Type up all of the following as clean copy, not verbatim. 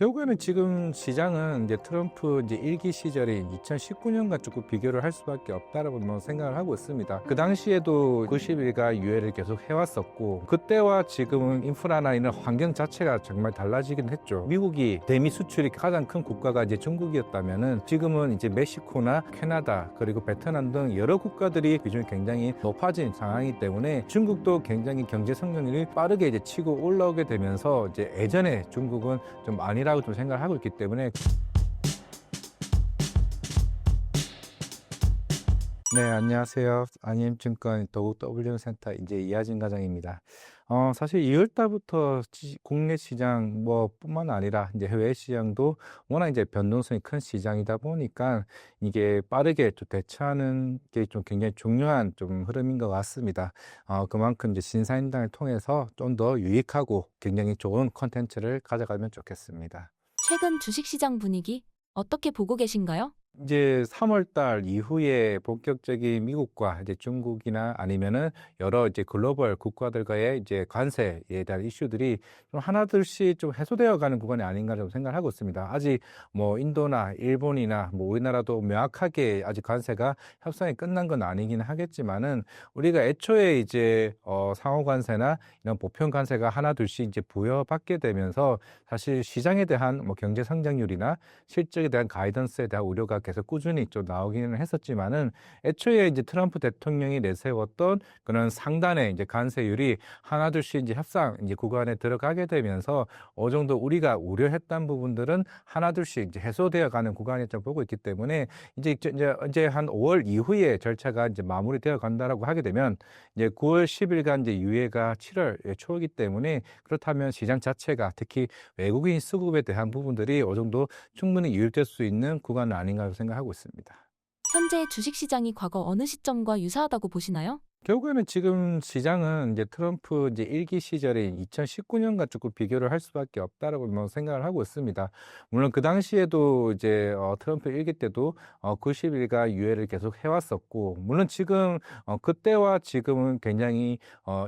결국에는 지금 시장은 이제 트럼프 이제 1기 시절인 2019년과 조금 비교를 할 수밖에 없다라고 생각을 하고 있습니다. 그 당시에도 90일가 유예를 계속 해왔었고, 그때와 지금은 인프라나 이런 환경 자체가 정말 달라지긴 했죠. 미국이 대미 수출이 가장 큰 국가가 이제 중국이었다면은 지금은 이제 멕시코나 캐나다 그리고 베트남 등 여러 국가들이 비중이 굉장히 높아진 상황이기 때문에 중국도 굉장히 경제 성장률이 빠르게 이제 치고 올라오게 되면서 이제 예전에 중국은 좀 아니라고 좀 생각을 하고 있기 때문에. 네, 안녕하세요. 안임증권 도국 W센터 이제 이하진 과장입니다. 사실 2월 달부터 국내 시장 뿐만 아니라 이제 해외 시장도 워낙 이제 변동성이 큰 시장이다 보니까 이게 빠르게 좀 대처하는 게 좀 굉장히 중요한 좀 흐름인 것 같습니다. 그만큼 이제 신사임당을 통해서 좀 더 유익하고 굉장히 좋은 콘텐츠를 가져가면 좋겠습니다. 최근 주식시장 분위기 어떻게 보고 계신가요? 이제 3월 달 이후에 본격적인 미국과 이제 중국이나 아니면은 여러 이제 글로벌 국가들과의 이제 관세에 대한 이슈들이 좀 하나둘씩 좀 해소되어 가는 구간이 아닌가 좀 생각을 하고 있습니다. 아직 인도나 일본이나 우리나라도 명확하게 아직 관세가 협상이 끝난 건 아니긴 하겠지만은 우리가 애초에 이제 상호 관세나 이런 보편 관세가 하나둘씩 이제 부여받게 되면서 사실 시장에 대한 경제 성장률이나 실적에 대한 가이던스에 대한 우려가 계속 꾸준히 좀 나오기는 했었지만은 애초에 이제 트럼프 대통령이 내세웠던 그런 상단의 이제 관세율이 하나둘씩 이제 협상 이제 구간에 들어가게 되면서 어느 정도 우리가 우려했던 부분들은 하나둘씩 이제 해소되어 가는 구간이 좀 보고 있기 때문에 이제 한 5월 이후에 절차가 이제 마무리되어 간다라고 하게 되면 이제 9월 10일간 이제 유예가 7월 초이기 때문에 그렇다면 시장 자체가 특히 외국인 수급에 대한 부분들이 어느 정도 충분히 유입될 수 있는 구간은 아닌가 생각하고 있습니다. 현재 주식시장이 과거 어느 시점과 유사하다고 보시나요? 결국에는 지금 시장은 이제 트럼프 이제 1기 시절인 2019년과 조금 비교를 할 수밖에 없다라고 생각을 하고 있습니다. 물론 그 당시에도 이제 트럼프 1기 때도 90일가 유예를 계속 해왔었고, 물론 지금 그때와 지금은 굉장히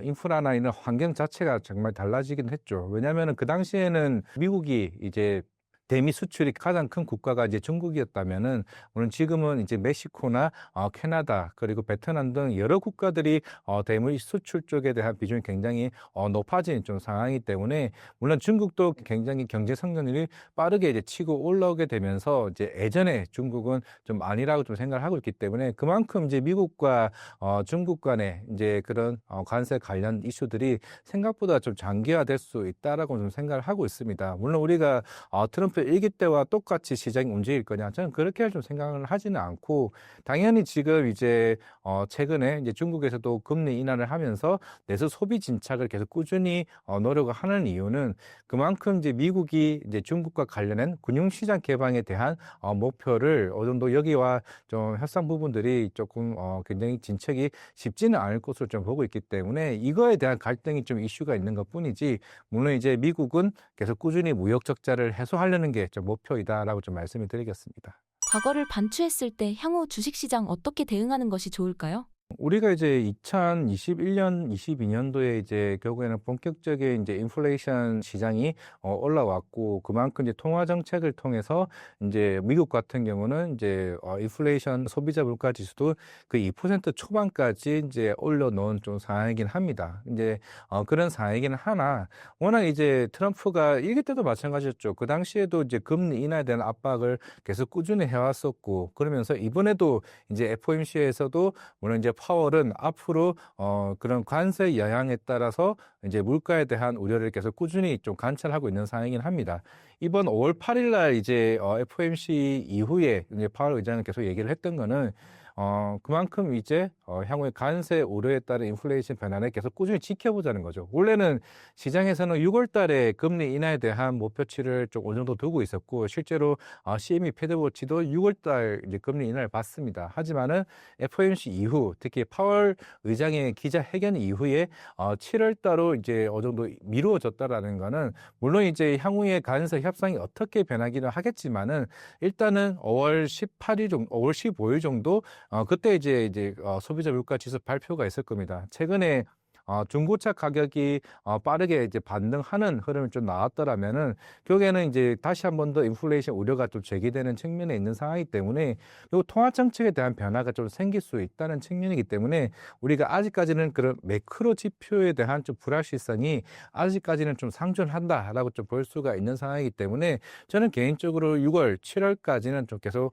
인프라나 이런 환경 자체가 정말 달라지긴 했죠. 왜냐하면 그 당시에는 미국이 이제 대미 수출이 가장 큰 국가가 이제 중국이었다면은 물론 지금은 이제 멕시코나 캐나다 그리고 베트남 등 여러 국가들이 대미 수출 쪽에 대한 비중이 굉장히 높아진 좀 상황이기 때문에 물론 중국도 굉장히 경제 성장률이 빠르게 이제 치고 올라오게 되면서 이제 예전에 중국은 좀 아니라고 좀 생각을 하고 있기 때문에 그만큼 이제 미국과 중국 간의 이제 그런 관세 관련 이슈들이 생각보다 좀 장기화될 수 있다라고 좀 생각을 하고 있습니다. 물론 우리가 트럼프 1기 때와 똑같이 시장이 움직일 거냐? 저는 그렇게 좀 생각을 하지는 않고, 당연히 지금 이제 최근에 이제 중국에서도 금리 인하를 하면서 내수 소비 진착을 계속 꾸준히 노력을 하는 이유는 그만큼 이제 미국이 이제 중국과 관련된 금융시장 개방에 대한 목표를 어느 정도 여기와 좀 협상 부분들이 조금 굉장히 진척이 쉽지는 않을 것으로 좀 보고 있기 때문에 이거에 대한 갈등이 좀 이슈가 있는 것뿐이지, 물론 이제 미국은 계속 꾸준히 무역 적자를 해소하려는 게 좀 목표이다라고 좀 말씀을 드리겠습니다. 과거를 반추했을 때 향후 주식시장 어떻게 대응하는 것이 좋을까요? 우리가 이제 2021년, 22년도에 이제 결국에는 본격적인 이제 인플레이션 시장이 올라왔고, 그만큼 이제 통화 정책을 통해서 이제 미국 같은 경우는 이제 인플레이션 소비자 물가 지수도 그 2% 초반까지 이제 올려놓은 좀 상황이긴 합니다. 이제 그런 상황이긴 하나, 워낙 이제 트럼프가 이기 때도 마찬가지였죠. 그 당시에도 이제 금리 인하에 대한 압박을 계속 꾸준히 해왔었고, 그러면서 이번에도 이제 FOMC에서도 물론 이제 파월은 앞으로 그런 관세 영향에 따라서 이제 물가에 대한 우려를 계속 꾸준히 좀 관찰하고 있는 상황이긴 합니다. 이번 5월 8일 날 이제 FOMC 이후에 이제 파월 의장은 계속 얘기를 했던 거는 그만큼 이제 향후에 관세 우려에 따른 인플레이션 변화를 계속 꾸준히 지켜보자는 거죠. 원래는 시장에서는 6월 달에 금리 인하에 대한 목표치를 좀 어느 정도 두고 있었고, 실제로 CME 패드워치도 6월 달 이제 금리 인하를 받습니다. 하지만은 FOMC 이후, 특히 파월 의장의 기자회견 이후에 7월 달로 이제 어느 정도 미루어졌다라는 거는, 물론 이제 향후에 관세 협상이 어떻게 변하기는 하겠지만은 일단은 5월 18일 정도, 5월 15일 정도 그때 이제 소비자 물가 지수 발표가 있을 겁니다. 최근에 중고차 가격이 빠르게 이제 반등하는 흐름이 좀 나왔더라면은 결국에는 이제 다시 한 번 더 인플레이션 우려가 좀 제기되는 측면에 있는 상황이기 때문에 요 통화 정책에 대한 변화가 좀 생길 수 있다는 측면이기 때문에 우리가 아직까지는 그런 매크로 지표에 대한 좀 불확실성이 아직까지는 좀 상존한다라고 좀 볼 수가 있는 상황이기 때문에 저는 개인적으로 6월, 7월까지는 좀 계속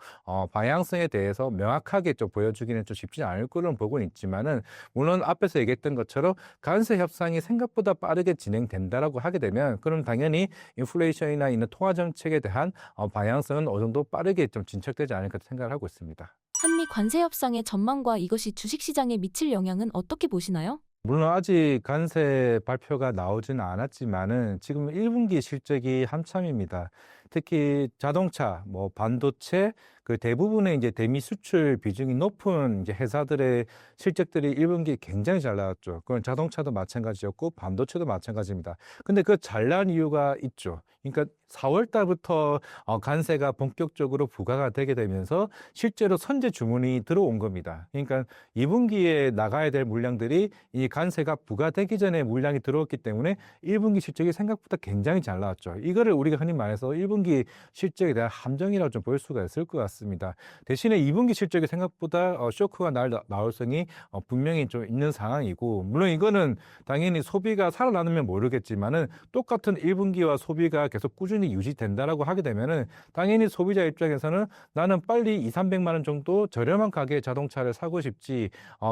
방향성에 대해서 명확하게 좀 보여주기는 좀 쉽지 않을 거로 보고는 있지만은 물론 앞에서 얘기했던 것처럼 관세 협상이 생각보다 빠르게 진행된다라고 하게 되면 그럼 당연히 인플레이션이나 있는 통화 정책에 대한 방향성은 어느 정도 빠르게 좀 진척되지 않을까 생각을 하고 있습니다. 한미 관세 협상의 전망과 이것이 주식시장에 미칠 영향은 어떻게 보시나요? 물론 아직 관세 발표가 나오지는 않았지만은 지금 1분기 실적이 한참입니다. 특히 자동차, 뭐 반도체, 그 대부분의 이제 대미 수출 비중이 높은 이제 회사들의 실적들이 1분기 굉장히 잘 나왔죠. 그건 자동차도 마찬가지였고 반도체도 마찬가지입니다. 근데 그 잘난 이유가 있죠. 그러니까 4월 달부터 관세가 본격적으로 부과가 되게 되면서 실제로 선제 주문이 들어온 겁니다. 그러니까 2분기에 나가야 될 물량들이 이 관세가 부과되기 전에 물량이 들어왔기 때문에 1분기 실적이 생각보다 굉장히 잘 나왔죠. 이거를 우리가 흔히 말해서 1분기 실적에 대한 함정이라고 좀 볼 수가 있을 것 같습니다. 대신에 2분기 실적이 생각보다 쇼크가 나올 성이 분명히 좀 있는 상황이고, 물론 이거는 당연히 소비가 살아나면 모르겠지만은 똑같은 1분기와 소비가 계속 꾸준히 유지된다라고 하게 되면은 당연히 소비자 입장에서는 나는 빨리 2, 300만 원 정도 저렴한 가격의 자동차를 사고 싶지,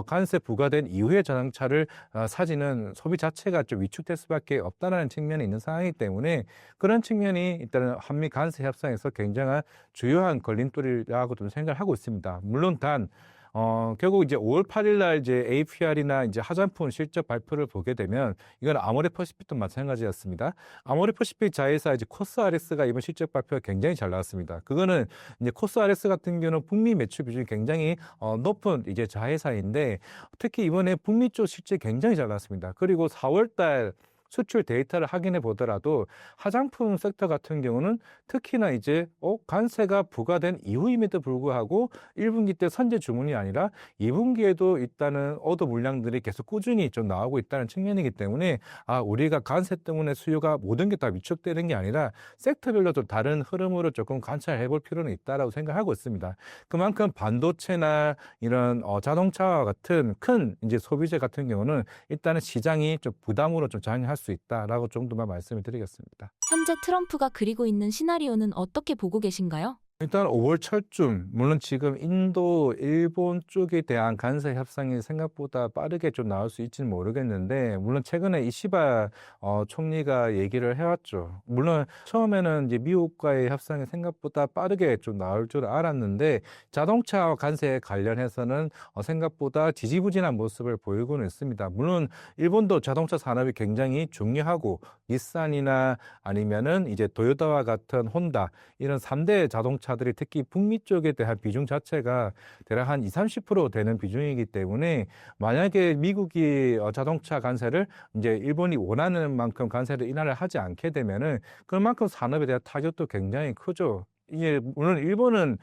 관세 부과된 이후에 자동차를 사지는 소비 자체가 좀 위축될 수밖에 없다는 측면이 있는 상황이기 때문에 그런 측면이 일단은 한미 관세 협상에서 굉장한 주요한 걸림돌이라고 좀 생각을 하고 있습니다. 물론 결국 이제 5월 8일 날 이제 APR이나 이제 화장품 실적 발표를 보게 되면 이건 아모레 퍼시픽도 마찬가지였습니다. 아모레 퍼시픽 자회사 이제 코스RX가 이번 실적 발표가 굉장히 잘 나왔습니다. 그거는 이제 코스RX 같은 경우는 북미 매출 비중이 굉장히 높은 이제 자회사인데 특히 이번에 북미 쪽 실적이 굉장히 잘 나왔습니다. 그리고 4월 달 수출 데이터를 확인해 보더라도 화장품 섹터 같은 경우는 특히나 이제 관세가 부과된 이후임에도 불구하고 1분기 때 선제 주문이 아니라 2분기에도 일단은 오더 물량들이 계속 꾸준히 좀 나오고 있다는 측면이기 때문에 우리가 관세 때문에 수요가 모든 게 다 위축되는 게 아니라 섹터별로 좀 다른 흐름으로 조금 관찰해 볼 필요는 있다라고 생각하고 있습니다. 그만큼 반도체나 이런 자동차와 같은 큰 이제 소비재 같은 경우는 일단은 시장이 좀 부담으로 좀 작용할 수 있다라고 정도만 말씀을 드리겠습니다. 현재 트럼프가 그리고 있는 시나리오는 어떻게 보고 계신가요? 일단 5월 초쯤, 물론 지금 인도, 일본 쪽에 대한 관세 협상이 생각보다 빠르게 좀 나올 수 있지는 모르겠는데, 물론 최근에 이시바 총리가 얘기를 해왔죠. 물론 처음에는 이제 미국과의 협상이 생각보다 빠르게 좀 나올 줄 알았는데, 자동차 관세에 관련해서는 생각보다 지지부진한 모습을 보이고는 있습니다. 물론 일본도 자동차 산업이 굉장히 중요하고, 닛산이나 아니면은 이제 도요타와 같은 혼다, 이런 3대 자동차들이 특히 북미 쪽에 대한 비중 자체가 대략 한 20, 30% 되는 비중이기 때문에 만약에 미국이 자동차 관세를 이제 일본이 원하는 만큼 관세를 인하를 하지 않게 되면은 그만큼 산업에 대한 타격도 굉장히 크죠. 이게 물론 일본은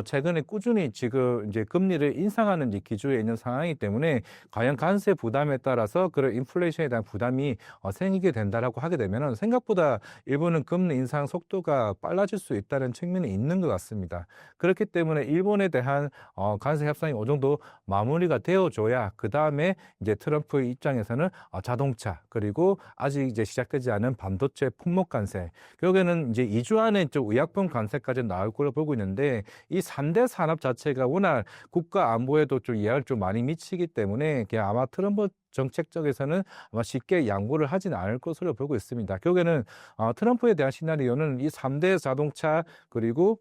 최근에 꾸준히 지금 이제 금리를 인상하는 이제 기조에 있는 상황이기 때문에 과연 관세 부담에 따라서 그런 인플레이션에 대한 부담이 생기게 된다라고 하게 되면은 생각보다 일본은 금리 인상 속도가 빨라질 수 있다는 측면이 있는 것 같습니다. 그렇기 때문에 일본에 대한 관세 협상이 어느 정도 마무리가 되어줘야 그 다음에 이제 트럼프 입장에서는 자동차 그리고 아직 이제 시작되지 않은 반도체 품목 관세 결국에는 이제 2주 안에 좀 의약품 관세까지 나올 걸로 보고 있는데 이 3대 산업 자체가 워낙 국가 안보에도 좀 영향을 좀 많이 미치기 때문에 그냥 아마 트럼프 정책 쪽에서는 아마 쉽게 양보를 하지는 않을 것으로 보고 있습니다. 결국에는 트럼프에 대한 시나리오는 이 3대 자동차 그리고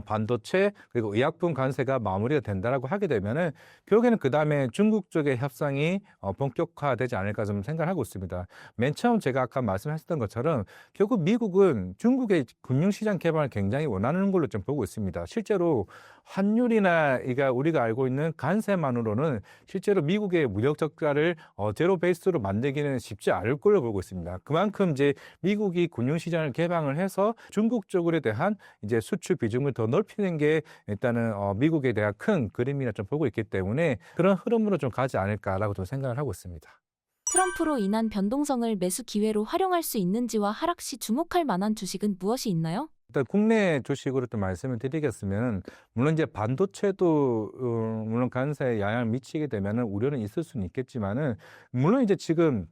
반도체 그리고 의약품 관세가 마무리가 된다라고 하게 되면은 결국에는 그 다음에 중국 쪽의 협상이 본격화되지 않을까 좀 생각을 하고 있습니다. 맨 처음 제가 아까 말씀하셨던 것처럼 결국 미국은 중국의 금융시장 개방을 굉장히 원하는 걸로 좀 보고 있습니다. 실제로 환율이나 우리가 알고 있는 관세만으로는 실제로 미국의 무역 적자를 제로 베이스로 만들기는 쉽지 않을 걸로 보고 있습니다. 그만큼 이제 미국이 금융시장을 개방을 해서 중국 쪽에 대한 이제 수출 비중을 더 넓히는 게 일단은 미국에 대한 큰 그림이라 좀 보고 있기 때문에 그런 흐름으로 좀 가지 않을까라고 좀 생각을 하고 있습니다. 트럼프로 인한 변동성을 매수 기회로 활용할 수 있는지와 하락 시 주목할 만한 주식은 무엇이 있나요? 일단 국내 주식으로 또 말씀을 드리겠으면 물론 이제 반도체도 물론 관세에 영향을 미치게 되면은 우려는 있을 수는 있겠지만은 물론 이제 지금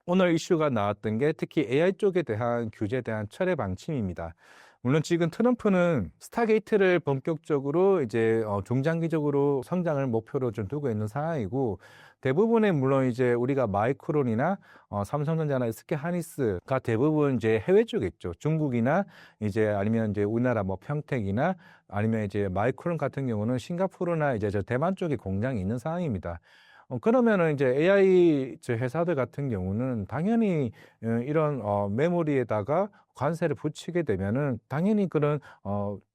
오늘 이슈가 나왔던 게 특히 AI 쪽에 대한 규제에 대한 철회 방침입니다. 물론 지금 트럼프는 스타게이트를 본격적으로 이제 중장기적으로 성장을 목표로 좀 두고 있는 상황이고 대부분의 물론 이제 우리가 마이크론이나 삼성전자나 SK 하이닉스가 대부분 이제 해외 쪽에 있죠. 중국이나 이제 아니면 이제 우리나라 뭐 평택이나 아니면 이제 마이크론 같은 경우는 싱가포르나 이제 저 대만 쪽에 공장이 있는 상황입니다. 그러면은 이제 AI 저 회사들 같은 경우는 당연히 이런 메모리에다가 관세를 붙이게 되면은 당연히 그런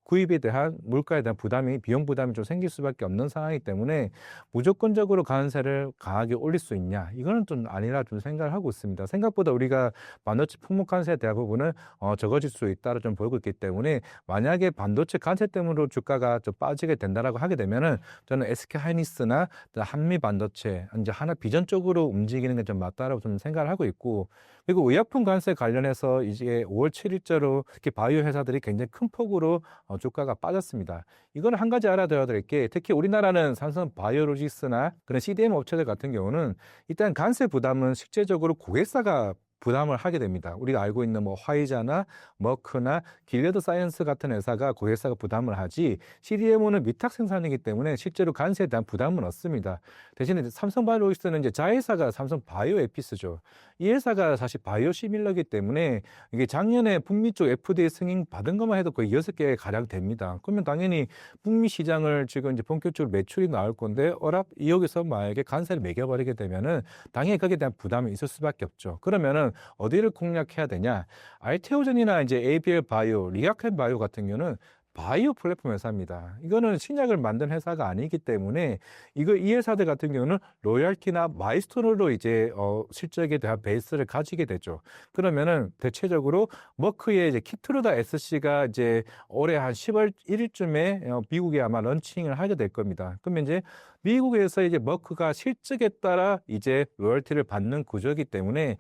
구입에 대한 물가에 대한 부담이 비용 부담이 좀 생길 수밖에 없는 상황이기 때문에 무조건적으로 관세를 강하게 올릴 수 있냐 이거는 좀 아니라 좀 생각을 하고 있습니다. 생각보다 우리가 반도체 품목 관세 대부분은 적어질 수 있다고 좀 보고 있기 때문에 만약에 반도체 관세 때문에 주가가 좀 빠지게 된다라고 하게 되면은 저는 SK 하이닉스나 한미 반도체 이제 하나 비전 쪽으로 움직이는 게 좀 맞다라고 좀 생각을 하고 있고 그리고 의약품 관세 관련해서 이제 5월 7일자로 특히 바이오 회사들이 굉장히 큰 폭으로 주가가 빠졌습니다. 이거는 한 가지 알아둬야 될 게 특히 우리나라는 삼성 바이오로직스나 그런 CDMO 업체들 같은 경우는 일단 관세 부담은 실제적으로 고객사가 부담을 하게 됩니다. 우리가 알고 있는 뭐 화이자나 머크나 길레드 사이언스 같은 회사가 고객사가 부담을 하지 CDMO는 위탁 생산이기 때문에 실제로 관세에 대한 부담은 없습니다. 대신에 삼성 바이오로직스는 이제 자회사가 삼성 바이오에피스죠. 이 회사가 사실 바이오 시밀러기 때문에 이게 작년에 북미 쪽 FDA 승인 받은 것만 해도 거의 6개 가량 됩니다. 그러면 당연히 북미 시장을 지금 이제 본격적으로 매출이 나올 건데 여기서 만약에 관세를 매겨버리게 되면은 당연히 거기에 대한 부담이 있을 수밖에 없죠. 그러면은 어디를 공략해야 되냐? 알테오젠이나 이제 ABL 바이오, 리아켄 바이오 같은 경우는 바이오 플랫폼 회사입니다. 이거는 신약을 만든 회사가 아니기 때문에 이 회사들 같은 경우는 로열티나 마일스톤으로 이제 실적에 대한 베이스를 가지게 되죠. 그러면은 대체적으로 머크의 이제 키트루다 SC가 이제 올해 한 10월 1일쯤에 미국에 아마 런칭을 하게 될 겁니다. 그러면 이제 미국에서 이제 머크가 실적에 따라 이제 로열티를 받는 구조이기 때문에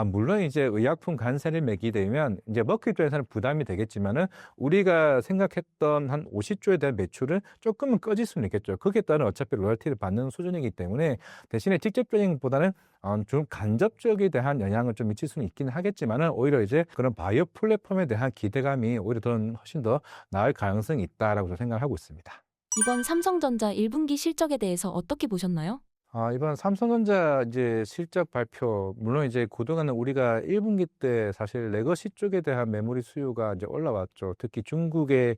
물론 이제 의약품 관세를 매기게 되면 이제 머크 입장에서는 부담이 되겠지만은 우리가 생각했던 한 50조에 대한 매출은 조금은 꺼질 수는 있겠죠. 거기에 따른 어차피 로열티를 받는 수준이기 때문에 대신에 직접적인 것보다는 좀 간접적에 대한 영향을 좀 미칠 수는 있기는 하겠지만은 오히려 이제 그런 바이오 플랫폼에 대한 기대감이 오히려 훨씬 더 나을 가능성이 있다라고 생각을 하고 있습니다. 이번 삼성전자 1분기 실적에 대해서 어떻게 보셨나요? 이번 삼성전자 이제 실적 발표, 물론 이제 그동안은 우리가 1분기 때 사실 레거시 쪽에 대한 메모리 수요가 이제 올라왔죠. 특히 중국의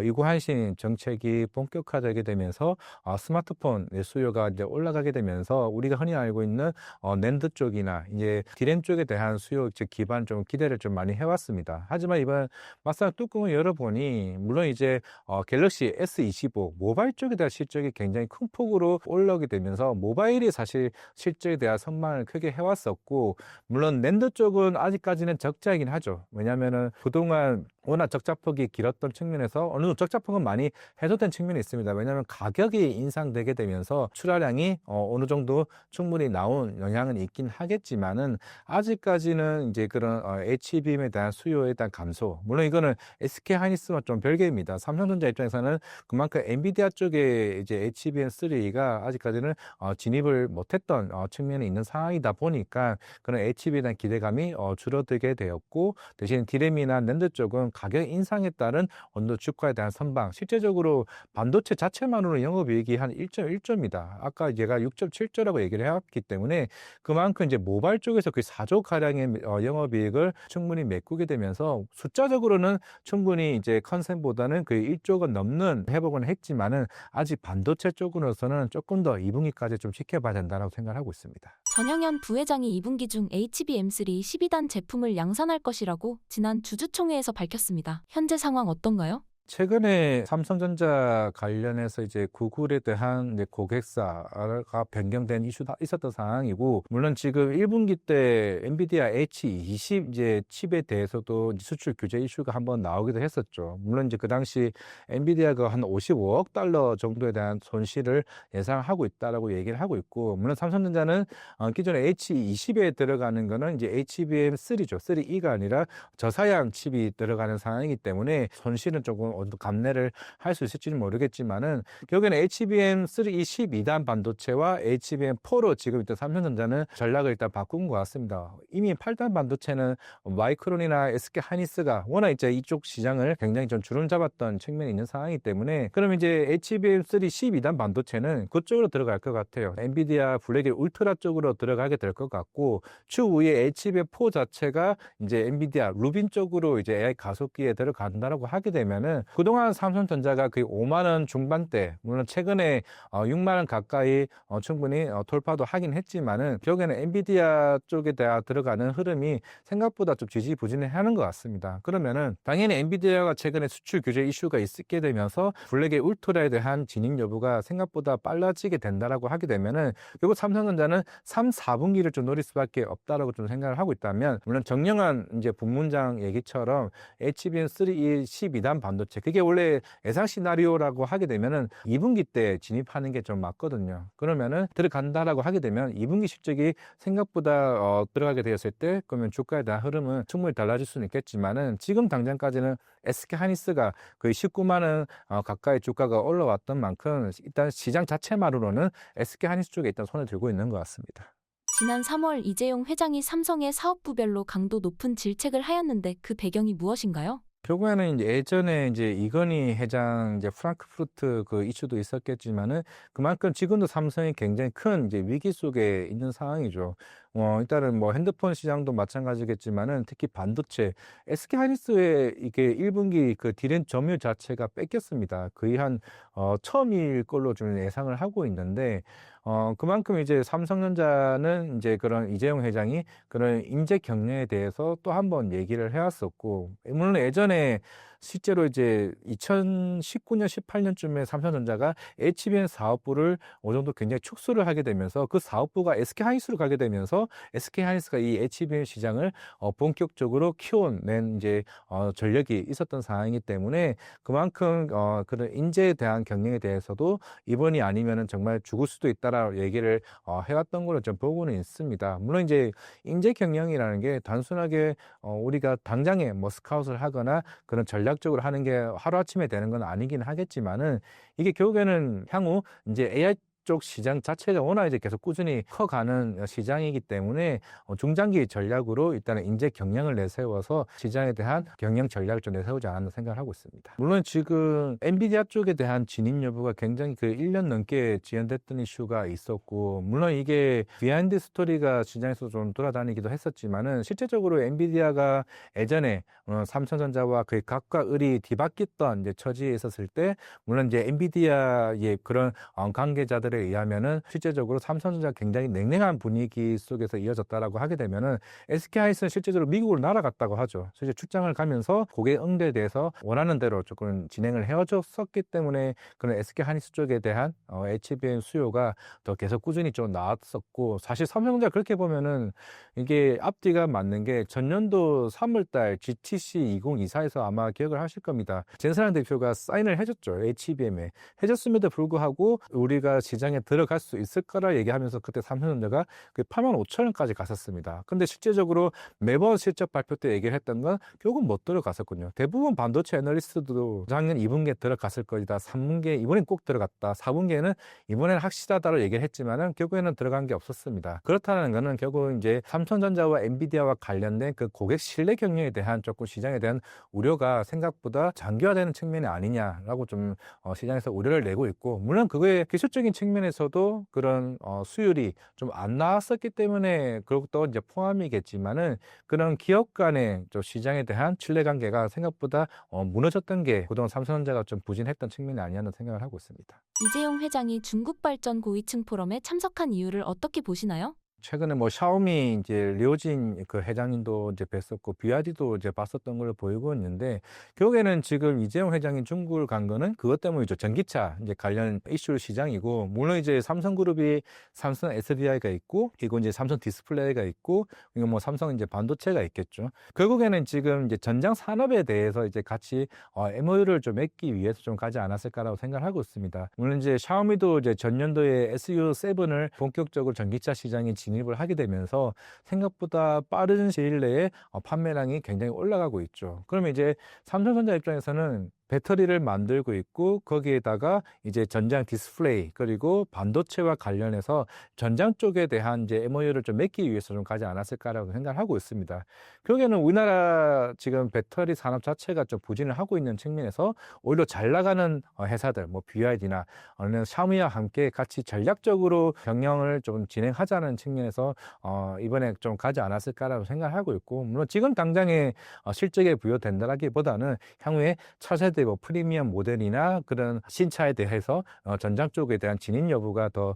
이구한신 정책이 본격화되게 되면서 스마트폰 수요가 이제 올라가게 되면서 우리가 흔히 알고 있는 낸드 쪽이나 이제 디램 쪽에 대한 수요 즉 기반 좀 기대를 좀 많이 해왔습니다. 하지만 이번 막상 뚜껑을 열어보니 물론 이제 갤럭시 S25 모바일 쪽에 대한 실적이 굉장히 큰 폭으로 올라오게 되면서 모바일이 사실 실적에 대한 선망을 크게 해왔었고 물론 낸드 쪽은 아직까지는 적자이긴 하죠. 왜냐하면은 그동안 워낙 적자폭이 길었던 측면에서 어느 정도 적자폭은 많이 해소된 측면이 있습니다. 왜냐하면 가격이 인상되게 되면서 출하량이 어느 정도 충분히 나온 영향은 있긴 하겠지만은 아직까지는 이제 그런 HBM에 대한 수요에 대한 감소 물론 이거는 SK 하이닉스와 좀 별개입니다. 삼성전자 입장에서는 그만큼 엔비디아 쪽에 이제 HBM3가 아직까지는 진입을 못했던 측면이 있는 상황이다 보니까 그런 HBM에 대한 기대감이 줄어들게 되었고 대신 디램이나 낸드 쪽은 가격 인상에 따른 어느 정도 주가에 대한 선방 실제적으로 반도체 자체만으로 영업이익이 한 1.1조입니다. 아까 제가 6.7조라고 얘기를 해왔기 때문에 그만큼 이제 모바일 쪽에서 거의 4조 가량의 영업이익을 충분히 메꾸게 되면서 숫자적으로는 충분히 이제 컨센보다는 거의 1조가 넘는 회복은 했지만은 아직 반도체 쪽으로서는 조금 더 2분기까지 좀 지켜봐야 된다고 생각하고 있습니다. 전영현 부회장이 2분기 중 HBM3 12단 제품을 양산할 것이라고 지난 주주총회에서 밝혔습니다. 현재 상황 어떤가요? 최근에 삼성전자 관련해서 이제 구글에 대한 이제 고객사가 변경된 이슈가 있었던 상황이고, 물론 지금 1분기 때 엔비디아 H20 이제 칩에 대해서도 이제 수출 규제 이슈가 한번 나오기도 했었죠. 물론 이제 그 당시 엔비디아가 한 55억 달러 정도에 대한 손실을 예상하고 있다라고 얘기를 하고 있고, 물론 삼성전자는 기존에 H20에 들어가는 거는 이제 HBM3죠. 3E가 아니라 저사양 칩이 들어가는 상황이기 때문에 손실은 조금 어느 정도 감내를 할 수 있을지는 모르겠지만은, 결국에는 HBM3E 12단 반도체와 HBM4로 지금 일단 삼성전자는 전략을 일단 바꾼 것 같습니다. 이미 8단 반도체는 마이크론이나 SK 하이닉스가 워낙 이제 이쪽 시장을 굉장히 좀 주름 잡았던 측면이 있는 상황이기 때문에, 그럼 이제 HBM3 12단 반도체는 그쪽으로 들어갈 것 같아요. 엔비디아 블랙의 울트라 쪽으로 들어가게 될 것 같고, 추후에 HBM4 자체가 이제 엔비디아 루빈 쪽으로 이제 AI 가속기에 들어간다라고 하게 되면은, 그동안 삼성전자가 거의 5만 원 중반대, 물론 최근에 6만 원 가까이 충분히 돌파도 하긴 했지만은, 결국에는 엔비디아 쪽에 들어가는 흐름이 생각보다 좀 지지부진하는 것 같습니다. 그러면은 당연히 엔비디아가 최근에 수출 규제 이슈가 있게 되면서 블랙의 울트라에 대한 진입 여부가 생각보다 빨라지게 된다라고 하게 되면은, 결국 삼성전자는 3, 4분기를 좀 노릴 수밖에 없다라고 좀 생각을 하고 있다면, 물론 정영한 이제 본문장 얘기처럼 HBM3E 12단 반도체, 그게 원래 예상 시나리오라고 하게 되면은 2분기 때 진입하는 게 좀 맞거든요. 그러면은 들어간다라고 하게 되면 2분기 실적이 생각보다 들어가게 되었을 때, 그러면 주가에 대한 흐름은 충분히 달라질 수는 있겠지만은, 지금 당장까지는 SK 하이닉스가 거의 19만 원 가까이 주가가 올라왔던 만큼 일단 시장 자체만으로는 SK 하이닉스 쪽에 일단 손을 들고 있는 것 같습니다. 지난 3월 이재용 회장이 삼성의 사업부별로 강도 높은 질책을 하였는데 그 배경이 무엇인가요? 결국에는 이제 예전에 이제 이건희 회장 이제 프랑크푸르트 그 이슈도 있었겠지만은, 그만큼 지금도 삼성이 굉장히 큰 이제 위기 속에 있는 상황이죠. 일단은 뭐 핸드폰 시장도 마찬가지겠지만은, 특히 반도체, SK 하이닉스의 이게 1분기 그 디램 점유율 자체가 뺏겼습니다. 거의 한 처음일 걸로 좀 예상을 하고 있는데, 그만큼 이제 삼성전자는 이제 그런 이재용 회장이 그런 인재 경영에 대해서 또 한 번 얘기를 해왔었고, 물론 예전에 실제로 이제 2019년, 18년쯤에 삼성전자가 HBM 사업부를 어느 정도 굉장히 축소를 하게 되면서, 그 사업부가 SK 하이닉스로 가게 되면서 SK 하이닉스가 이 HBM 시장을 본격적으로 키워낸 이제 전력이 있었던 상황이기 때문에, 그만큼 그런 인재에 대한 경영에 대해서도 이번이 아니면은 정말 죽을 수도 있다라고 얘기를 해왔던 걸로 좀 보고는 있습니다. 물론 이제 인재 경영이라는 게 단순하게 우리가 당장에 뭐 스카웃을 하거나 그런 전략적으로 하는 게 하루아침에 되는 건 아니긴 하겠지만은, 이게 결국에는 향후 이제 AI 쪽 시장 자체가 워낙 이제 계속 꾸준히 커가는 시장이기 때문에, 중장기 전략으로 일단은 인재 경영을 내세워서 시장에 대한 경영 전략을 좀 내세우지 않았나 생각을 하고 있습니다. 물론 지금 엔비디아 쪽에 대한 진입 여부가 굉장히 그 1년 넘게 지연됐던 이슈가 있었고, 물론 이게 비하인드 스토리가 시장에서 좀 돌아다니기도 했었지만은, 실제적으로 엔비디아가 예전에 삼성전자와 거의 각과 을이 뒤바뀌었던 이제 처지에 있었을 때, 물론 이제 엔비디아의 그런 관계자들 의하면은 실제적으로 삼성전자 굉장히 냉랭한 분위기 속에서 이어졌다라고 하게 되면은, SK 하이닉스는 실제적으로 미국으로 날아갔다고 하죠. 실제 출장을 가면서 고객 응대에 대해서 원하는 대로 조금 진행을 해줬었기 때문에, 그런 SK 하이닉스 쪽에 대한 HBM 수요가 더 계속 꾸준히 좀 나왔었고, 사실 삼성전자 그렇게 보면은 이게 앞뒤가 맞는 게, 전년도 3월달 GTC 2024에서 아마 기억을 하실 겁니다. 젠스랑 대표가 사인을 해줬죠. HBM에 해줬음에도 불구하고 우리가 시장에 들어갈 수 있을 거라 얘기하면서, 그때 삼성전자가 그 8만 5천 원까지 갔었습니다. 근데 실제적으로 매번 실적 발표 때 얘기를 했던 건 결국 못 들어갔었군요. 대부분 반도체 애널리스트도 작년 2분기에 들어갔을 거다, 3분기에 이번엔 꼭 들어갔다, 4분기에는 이번에는 확실하다고 얘기를 했지만은 결국에는 들어간 게 없었습니다. 그렇다는 거는 결국 이제 삼성전자와 엔비디아와 관련된 그 고객 신뢰 경영에 대한 조금 시장에 대한 우려가 생각보다 장기화되는 측면이 아니냐라고 좀 시장에서 우려를 내고 있고, 물론 그거의 기술적인 측면에서도 그런 수율이 좀 안 나왔었기 때문에 그것도 이제 포함이겠지만은, 그런 기업 간의 좀 시장에 대한 신뢰관계가 생각보다 무너졌던 게 그동안 삼성전자가 좀 부진했던 측면이 아니었나 생각을 하고 있습니다. 이재용 회장이 중국 발전 고위층 포럼에 참석한 이유를 어떻게 보시나요? 최근에 뭐 샤오미 이제 류진 그 회장님도 이제 뵀었고 BYD도 이제 봤었던 걸로 보이고 있는데 결국에는 지금 이재용 회장이 중국을 간 거는 그것 때문이죠. 전기차 이제 관련 이슈 시장이고 물론 이제 삼성그룹이 삼성 SDI가 있고 그리고 이제 삼성 디스플레이가 있고 이거 뭐 삼성 이제 반도체가 있겠죠. 결국에는 지금 이제 전장 산업에 대해서 이제 같이 MOU를 좀 맺기 위해서 좀 가지 않았을까라고 생각을 하고 있습니다. 물론 이제 샤오미도 이제 전년도에 SU7을 본격적으로 전기차 시장에 진입을 하게 되면서 생각보다 빠른 시일 내에 판매량이 굉장히 올라가고 있죠. 그러면 이제 삼성전자 입장에서는 배터리를 만들고 있고 거기에다가 이제 전장 디스플레이 그리고 반도체와 관련해서 전장 쪽에 대한 이제 MOU를 좀 맺기 위해서 좀 가지 않았을까라고 생각을 하고 있습니다. 결국에는 우리나라 지금 배터리 산업 자체가 좀 부진을 하고 있는 측면에서 오히려 잘 나가는 회사들, 뭐 BYD나 어느 샤오미와 함께 같이 전략적으로 경영을 좀 진행하자는 측면에서 이번에 좀 가지 않았을까라고 생각을 하고 있고 물론 지금 당장에 실적에 부여된다라기보다는 향후에 차세대 뭐 프리미엄 모델이나 그런 신차에 대해서 전장 쪽에 대한 진입 여부가 더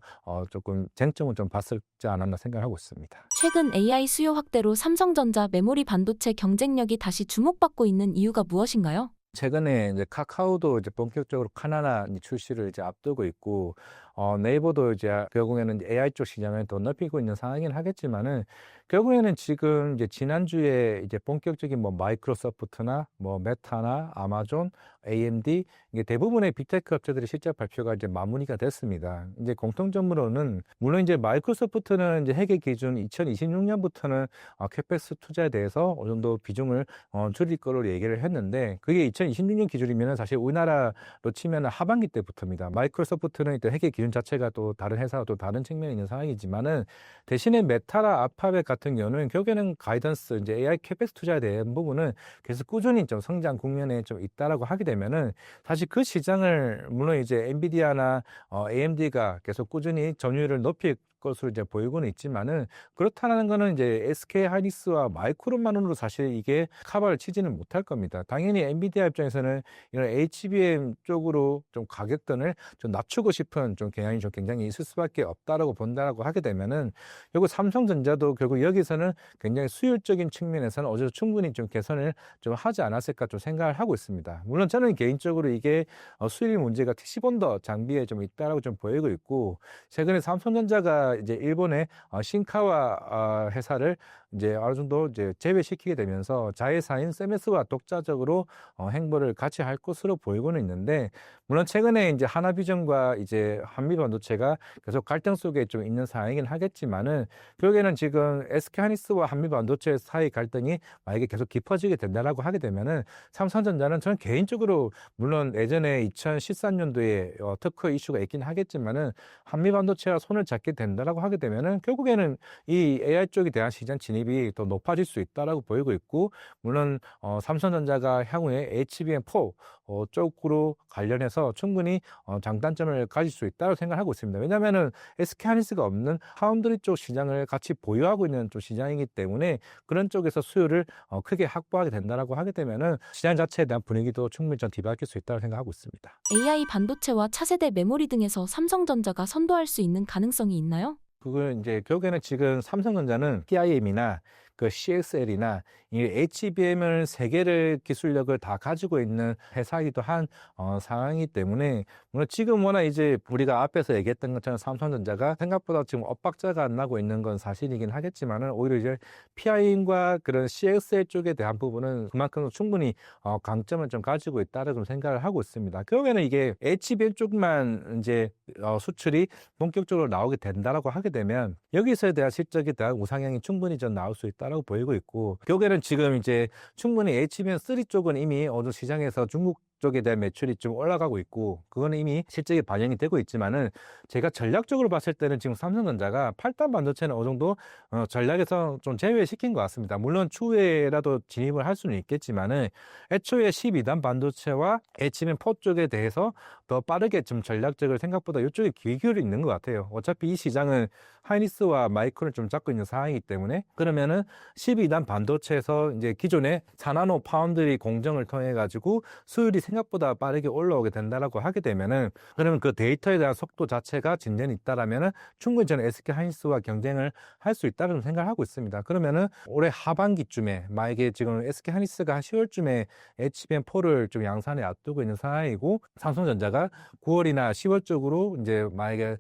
조금 쟁점을 좀 봤을지 않았나 생각하고 있습니다. 최근 AI 수요 확대로 삼성전자 메모리 반도체 경쟁력이 다시 주목받고 있는 이유가 무엇인가요? 최근에 이제 카카오도 이제 본격적으로 카나나 출시를 이제 앞두고 있고 네이버도 이제 결국에는 AI 쪽 시장을 더 넓히고 있는 상황이긴 하겠지만은 결국에는 지금 이제 지난주에 이제 본격적인 뭐 마이크로소프트나 뭐 메타나 아마존, AMD 이게 대부분의 빅테크 업체들의 실적 발표가 이제 마무리가 됐습니다. 이제 공통점으로는 물론 이제 마이크로소프트는 이제 회계 기준 2026년부터는 캐펙스 투자에 대해서 어느 정도 비중을 줄일 거로 얘기를 했는데 그게 2026년 기준이면은 사실 우리나라로 치면은 하반기 때부터입니다. 마이크로소프트는 또 회계 기준 자체가 또 다른 회사와 또 다른 측면이 있는 상황이지만은 대신에 메타나 알파벳 같은 경우는 결국에는 가이던스 이제 AI 캐펙스 투자에 대한 부분은 계속 꾸준히 좀 성장 국면에 좀 있다라고 하게 되면은 사실 그 시장을 물론 이제 엔비디아나 AMD가 계속 꾸준히 점유율을 높일 것으로 이제 보이고는 있지만은 그렇다는 거는 이제 SK 하이닉스와 마이크론만으로 사실 이게 커버를 치지는 못할 겁니다. 당연히 엔비디아 입장에서는 이런 HBM 쪽으로 좀 가격등을 좀 낮추고 싶은 좀 경향이 좀 굉장히 있을 수밖에 없다라고 본다라고 하게 되면은 결국 삼성전자도 결국 여기서는 굉장히 수율적인 측면에서는 어제도 충분히 좀 개선을 좀 하지 않았을까 좀 생각을 하고 있습니다. 물론 저는 개인적으로 이게 수율 문제가 TC본더 장비에 좀 있다라고 좀 보이고 있고 최근에 삼성전자가 이제 일본의 신카와 회사를 이제 어느 정도 이제 제외시키게 되면서 자회사인 세메스와 독자적으로 행보를 같이 할 것으로 보이고는 있는데 물론 최근에 이제 하나비전과 이제 한미반도체가 계속 갈등 속에 좀 있는 상황이긴 하겠지만은 결국에는 지금 SK하이닉스와 한미반도체 사이 갈등이 만약에 계속 깊어지게 된다라고 하게 되면은 삼성전자는 저는 개인적으로 물론 예전에 2013년도에 특허 이슈가 있긴 하겠지만은 한미반도체와 손을 잡게 된다라고 하게 되면은 결국에는 이 AI 쪽에 대한 시장 진입이 더 높아질 수 있다라고 보이고 있고 물론 삼성전자가 향후에 HBM4 쪽으로 관련해서 충분히 장단점을 가질 수 있다고 생각하고 있습니다. 왜냐하면은 SK하이닉스가 없는 파운드리 쪽 시장을 같이 보유하고 있는 쪽 시장이기 때문에 그런 쪽에서 수요를 크게 확보하게 된다라고 하게 되면은 시장 자체에 대한 분위기도 충분히 좀 뒤바뀔 수 있다고 생각하고 있습니다. AI 반도체와 차세대 메모리 등에서 삼성전자가 선도할 수 있는 가능성이 있나요? 그걸 이제 결국에는 지금 삼성전자는 PIM이나 그 CXL이나 이 HBM을 세 개를 기술력을 다 가지고 있는 회사이기도 한 상황이기 때문에 물론 지금 워낙 이제 우리가 앞에서 얘기했던 것처럼 삼성전자가 생각보다 지금 엇박자가 안 나고 있는 건 사실이긴 하겠지만은 오히려 이제 PIM과 그런 CXL 쪽에 대한 부분은 그만큼 충분히 강점을 좀 가지고 있다고 좀 생각을 하고 있습니다. 결국에는 이게 HBM 쪽만 이제 수출이 본격적으로 나오게 된다라고 하게 되면 여기서에 대한 실적에 대한 우상향이 충분히 좀 나올 수 있다라고 보이고 있고 결국에는 지금 이제 충분히 HBM3 쪽은 이미 어느 시장에서 중국 쪽에 대한 매출이 좀 올라가고 있고 그거는 이미 실적에 반영이 되고 있지만은 제가 전략적으로 봤을 때는 지금 삼성전자가 8단 반도체는 어느 정도 전략에서 좀 제외시킨 것 같습니다. 물론 추후에라도 진입을 할 수는 있겠지만은 애초에 12단 반도체와 HBM4 쪽에 대해서 더 빠르게 좀 전략적으로 생각보다 이쪽에 기울이 있는 것 같아요. 어차피 이 시장은 하이닉스와 마이크론을 좀 잡고 있는 상황이기 때문에 그러면은 12단 반도체에서 이제 기존의 4나노 파운드리 공정을 통해 가지고 수율이 생각보다 빠르게 올라오게 된다라고 하게 되면은, 그러면 그 데이터에 대한 속도 자체가 진전이 있다라면은 충분히 저는 SK 하이닉스와 경쟁을 할 수 있다는 생각을 하고 있습니다. 그러면은 올해 하반기쯤에 만약에 지금 SK 하이닉스가 한 10월쯤에 HBM4를 좀 양산에 앞두고 있는 상황이고, 삼성전자가 9월이나 10월 쪽으로 이제 만약에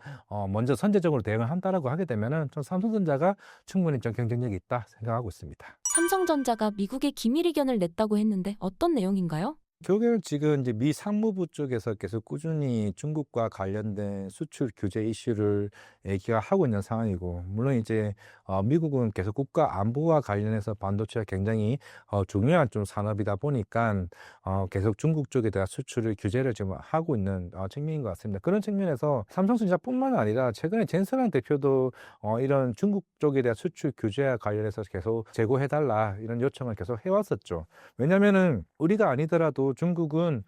먼저 선제적으로 대응을 한다라고 하게 되면은 좀 삼성전자가 충분히 좀 경쟁력이 있다 생각하고 있습니다. 삼성전자가 미국에 기밀 의견을 냈다고 했는데 어떤 내용인가요? 결국에는 지금 이제 미 상무부 쪽에서 계속 꾸준히 중국과 관련된 수출 규제 이슈를 얘기가 하고 있는 상황이고, 물론 이제 미국은 계속 국가 안보와 관련해서 반도체가 굉장히 중요한 좀 산업이다 보니까 계속 중국 쪽에 대한 수출을 규제를 지금 하고 있는 측면인 것 같습니다. 그런 측면에서 삼성전자뿐만 아니라 최근에 젠슨한 대표도 이런 중국 쪽에 대한 수출 규제와 관련해서 계속 제고해달라 이런 요청을 계속 해왔었죠. 왜냐면은 우리가 아니더라도 중국은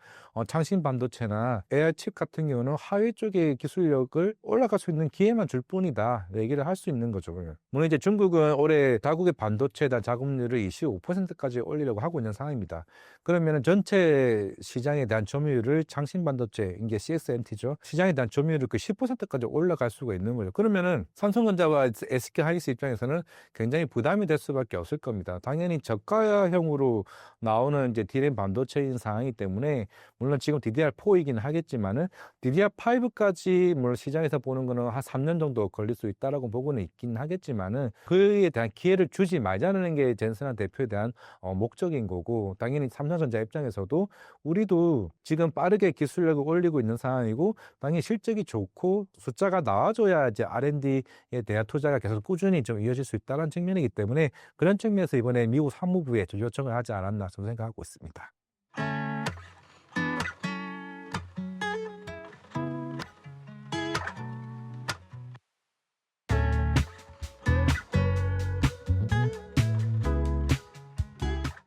창신 반도체나 AI 칩 같은 경우는 하위 쪽의 기술력을 올라갈 수 있는 기회만 줄 뿐이다 얘기를 할 수 있는 거죠. 물론 이제 중국은 올해 자국의 반도체에 대한 자금률을 25%까지 올리려고 하고 있는 상황입니다. 그러면 전체 시장에 대한 점유율을 창신 반도체, 이게 CSMT죠. 시장에 대한 점유율을 그 10%까지 올라갈 수가 있는 거죠. 그러면은 삼성전자와 SK 하이닉스 입장에서는 굉장히 부담이 될 수밖에 없을 겁니다. 당연히 저가형으로 나오는 이제 D램 반도체인 상황이기 때문에, 물론 지금 DDR4이긴 하겠지만은 DDR5까지 물론 시장에서 보는 거는 한 3년 정도 걸릴 수 있다라고 보고는 있긴 하겠지만은, 그에 대한 기회를 주지 말자는 게 젠슨한 대표에 대한 목적인 거고, 당연히 삼성전자 입장에서도 우리도 지금 빠르게 기술력을 올리고 있는 상황이고, 당연히 실적이 좋고 숫자가 나와줘야 이제 R&D에 대한 투자가 계속 꾸준히 좀 이어질 수 있다는 측면이기 때문에, 그런 측면에서 이번에 미국 상무부에 좀 요청을 하지 않았나 좀 생각하고 있습니다.